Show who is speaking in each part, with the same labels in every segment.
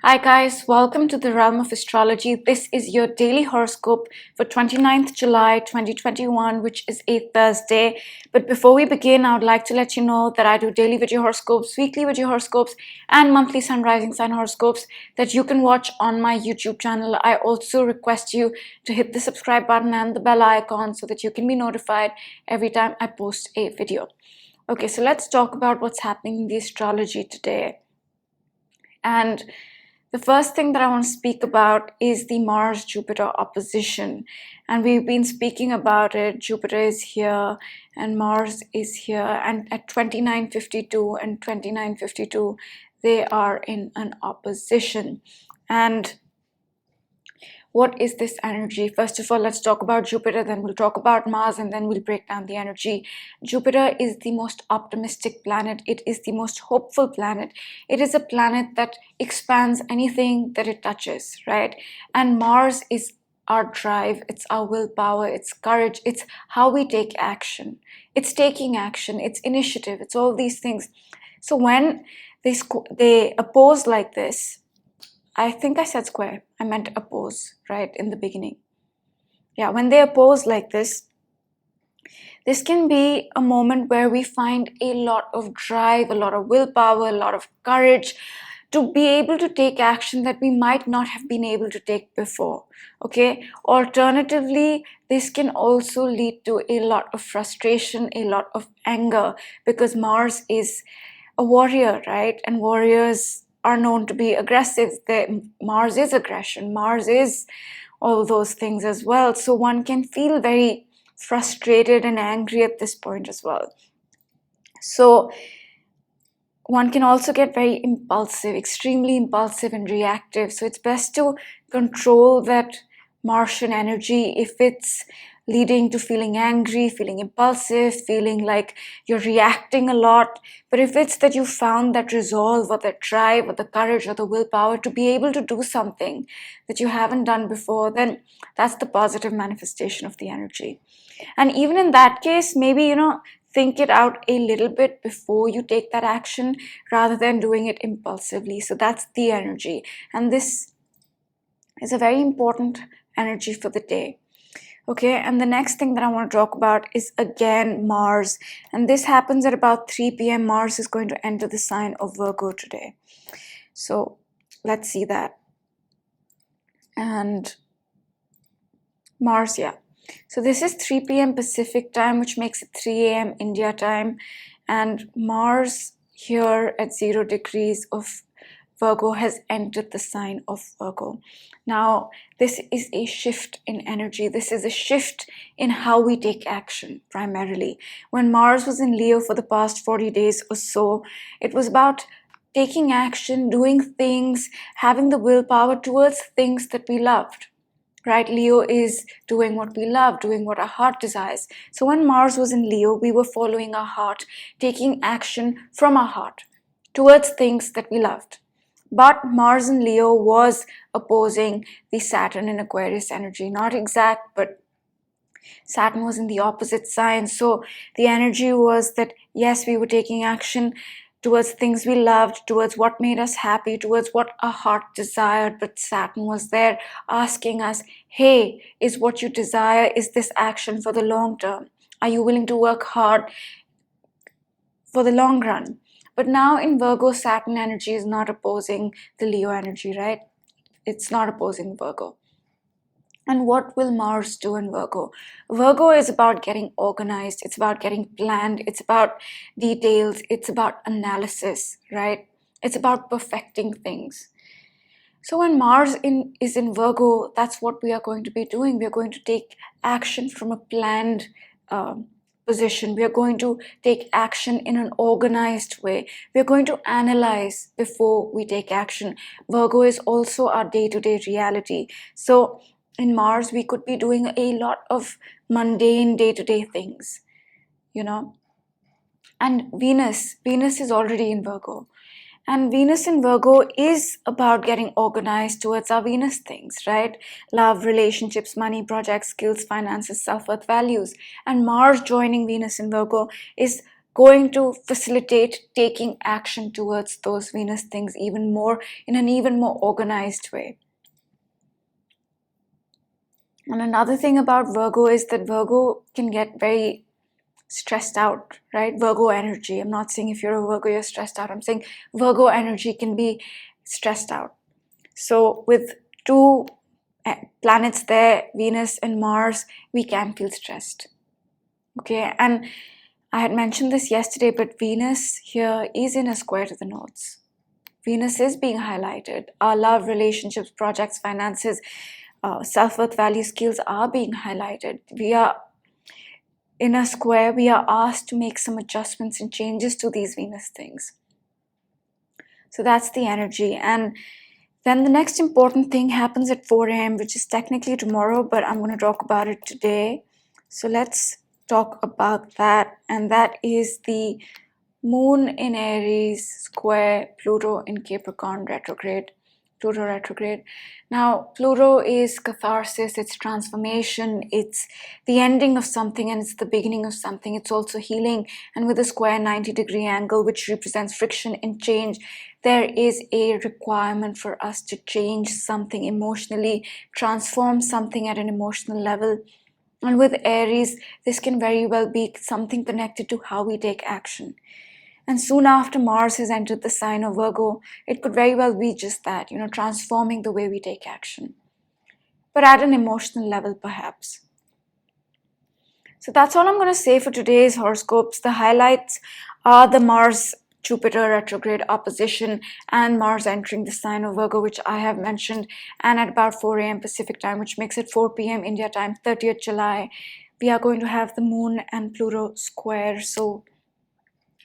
Speaker 1: Hi guys, welcome to the realm of astrology. This is your daily horoscope for 29th July 2021, which is a Thursday. But before we begin, I would like to let you know that I do daily video horoscopes, weekly video horoscopes, and monthly sun rising sign horoscopes that you can watch on my YouTube channel. I also request you to hit the subscribe button and the bell icon so that you can be notified every time I post a video. Okay, so let's talk about what's happening in the astrology today. And the first thing that I want to speak about is the Mars-Jupiter opposition. And we've been speaking about it. Jupiter is here and Mars is here. And at 2952 and 2952, they are in an opposition. And what is this energy? First of all, let's talk about Jupiter, then we'll talk about Mars, and then we'll break down the energy. Jupiter is the most optimistic planet. It is the most hopeful planet. It is a planet that expands anything that it touches, right? And Mars is our drive, it's our willpower, it's courage, it's how we take action. It's taking action, it's initiative, it's all these things. So when they oppose like this, I think I said square. I meant oppose, right, in the beginning. Yeah, when they oppose like this can be a moment where we find a lot of drive, a lot of willpower, a lot of courage to be able to take action that we might not have been able to take before. Okay. Alternatively, this can also lead to a lot of frustration, a lot of anger, because Mars is a warrior, right? And warriors are known to be aggressive. Mars is aggression. Mars is all those things as well. So one can feel very frustrated and angry at this point as well. So one can also get very impulsive, extremely impulsive and reactive. So it's best to control that Martian energy if it's leading to feeling angry, feeling impulsive, feeling like you're reacting a lot. But if it's that you found that resolve or that drive or the courage or the willpower to be able to do something that you haven't done before, then that's the positive manifestation of the energy. And even in that case, maybe, think it out a little bit before you take that action rather than doing it impulsively. So that's the energy. And this is a very important energy for the day. Okay, and the next thing that I want to talk about is again Mars. And this happens at about 3 p.m. Mars is going to enter the sign of Virgo today. So let's see that. And Mars, yeah. So this is 3 p.m. Pacific time, which makes it 3 a.m. India time. And Mars here at 0 degrees of Virgo has entered the sign of Virgo. Now, this is a shift in energy. This is a shift in how we take action, primarily. When Mars was in Leo for the past 40 days or so, it was about taking action, doing things, having the willpower towards things that we loved. Right? Leo is doing what we love, doing what our heart desires. So when Mars was in Leo, we were following our heart, taking action from our heart towards things that we loved. But Mars in Leo was opposing the Saturn in Aquarius energy. Not exact, but Saturn was in the opposite sign. So the energy was that, yes, we were taking action towards things we loved, towards what made us happy, towards what our heart desired. But Saturn was there asking us, hey, is what you desire, is this action for the long term? Are you willing to work hard for the long run? But now in Virgo, Saturn energy is not opposing the Leo energy, right? It's not opposing Virgo. And what will Mars do in Virgo? Virgo is about getting organized. It's about getting planned. It's about details. It's about analysis, right? It's about perfecting things. So when Mars is in Virgo, that's what we are going to be doing. We are going to take action from a planned position. We are going to take action in an organized way. We are going to analyze before we take action. Virgo is also our day-to-day reality. So in Mars, we could be doing a lot of mundane day-to-day things, And Venus is already in Virgo. And Venus in Virgo is about getting organized towards our Venus things, right? Love, relationships, money, projects, skills, finances, self-worth, values. And Mars joining Venus in Virgo is going to facilitate taking action towards those Venus things even more, in an even more organized way. And another thing about Virgo is that Virgo can get very stressed out, right? Virgo energy. I'm not saying if you're a Virgo, you're stressed out. I'm saying Virgo energy can be stressed out. So with two planets there, Venus and Mars, we can feel stressed. Okay, and I had mentioned this yesterday, but Venus here is in a square to the nodes. Venus is being highlighted. Our love, relationships, projects, finances, self-worth, value, skills are being highlighted. We are in a square. We are asked to make some adjustments and changes to these Venus things. So that's the energy. And then the next important thing happens at 4 a.m., which is technically tomorrow, but I'm going to talk about it today. So let's talk about that. And that is the Moon in Aries square Pluto in Capricorn retrograde. Pluto retrograde. Now, Pluto is catharsis, it's transformation, it's the ending of something, and it's the beginning of something. It's also healing. And with a square 90-degree angle, which represents friction and change, there is a requirement for us to change something emotionally, transform something at an emotional level. And with Aries, this can very well be something connected to how we take action. And soon after Mars has entered the sign of Virgo, it could very well be just that, transforming the way we take action, but at an emotional level, perhaps. So that's all I'm going to say for today's horoscopes. The highlights are the Mars-Jupiter retrograde opposition and Mars entering the sign of Virgo, which I have mentioned, and at about 4 a.m. Pacific time, which makes it 4 p.m. India time, 30th July, we are going to have the Moon and Pluto square. So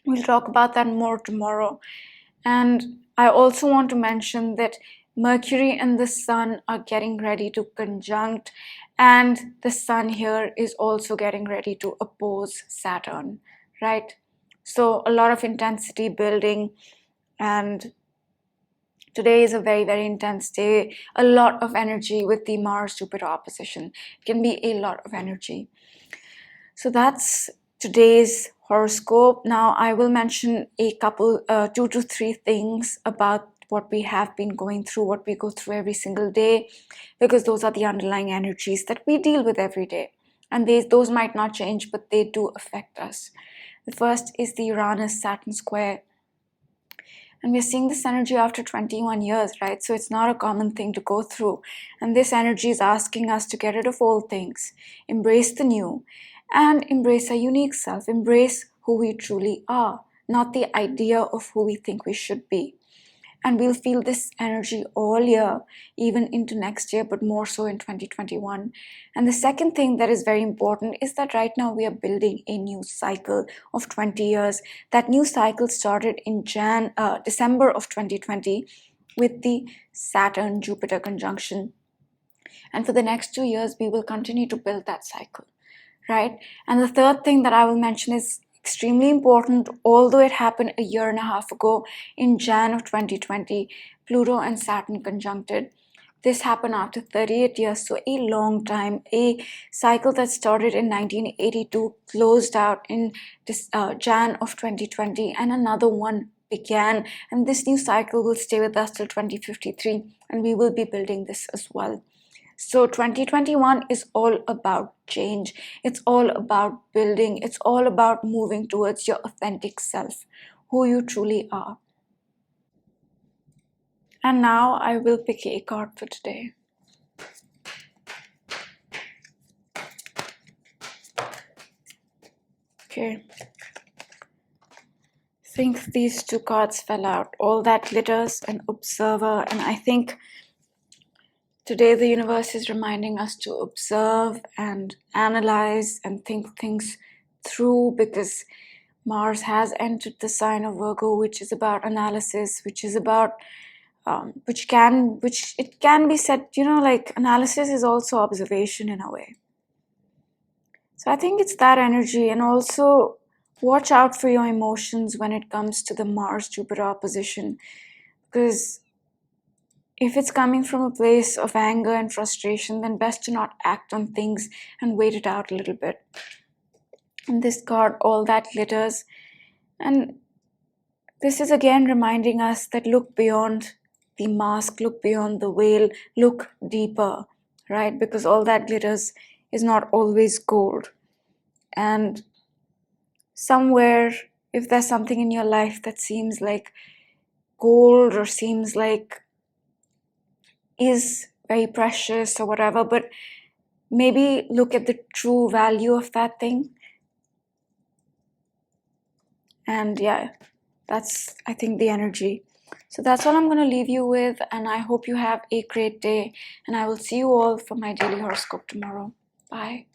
Speaker 1: we'll talk about that more tomorrow. And I also want to mention that Mercury and the Sun are getting ready to conjunct, and the Sun here is also getting ready to oppose Saturn, right? So a lot of intensity building, and today is a very, very intense day. A lot of energy with the Mars-Jupiter opposition. It can be a lot of energy. So that's today's horoscope. Now I will mention a couple, 2 to 3 things about what we have been going through, what we go through every single day, because those are the underlying energies that we deal with every day. And those might not change, but they do affect us. The first is the Uranus-Saturn square. And we're seeing this energy after 21 years, right? So it's not a common thing to go through. And this energy is asking us to get rid of old things, embrace the new, and embrace our unique self, embrace who we truly are, not the idea of who we think we should be. And we'll feel this energy all year, even into next year, but more so in 2021. And the second thing that is very important is that right now we are building a new cycle of 20 years. That new cycle started in December of 2020 with the Saturn-Jupiter conjunction. And for the next 2 years, we will continue to build that cycle, right? And the third thing that I will mention is extremely important. Although it happened a year and a half ago in Jan of 2020, Pluto and Saturn conjuncted. This happened after 38 years, so a long time. A cycle that started in 1982 closed out in Jan of 2020, and another one began. And this new cycle will stay with us till 2053, and we will be building this as well. So 2021 is all about change. It's all about building. It's all about moving towards your authentic self, who you truly are. And now I will pick a card for today. Okay. I think these 2 cards fell out. All That Glitters and Observer. And I think today the universe is reminding us to observe and analyze and think things through, because Mars has entered the sign of Virgo, which is about analysis, which is about which it can be said, like analysis is also observation in a way. So I think it's that energy. And also watch out for your emotions when it comes to the Mars-Jupiter opposition, because if it's coming from a place of anger and frustration, then best to not act on things and wait it out a little bit. And this card, All That Glitters, And this is again reminding us that look beyond the mask, look beyond the veil, look deeper, right? Because all that glitters is not always gold. And somewhere, if there's something in your life that seems like gold or seems like is very precious or whatever, but maybe look at the true value of that thing. And yeah, that's, I think, the energy. So that's all I'm going to leave you with, and I hope you have a great day, and I will see you all for my daily horoscope tomorrow. Bye.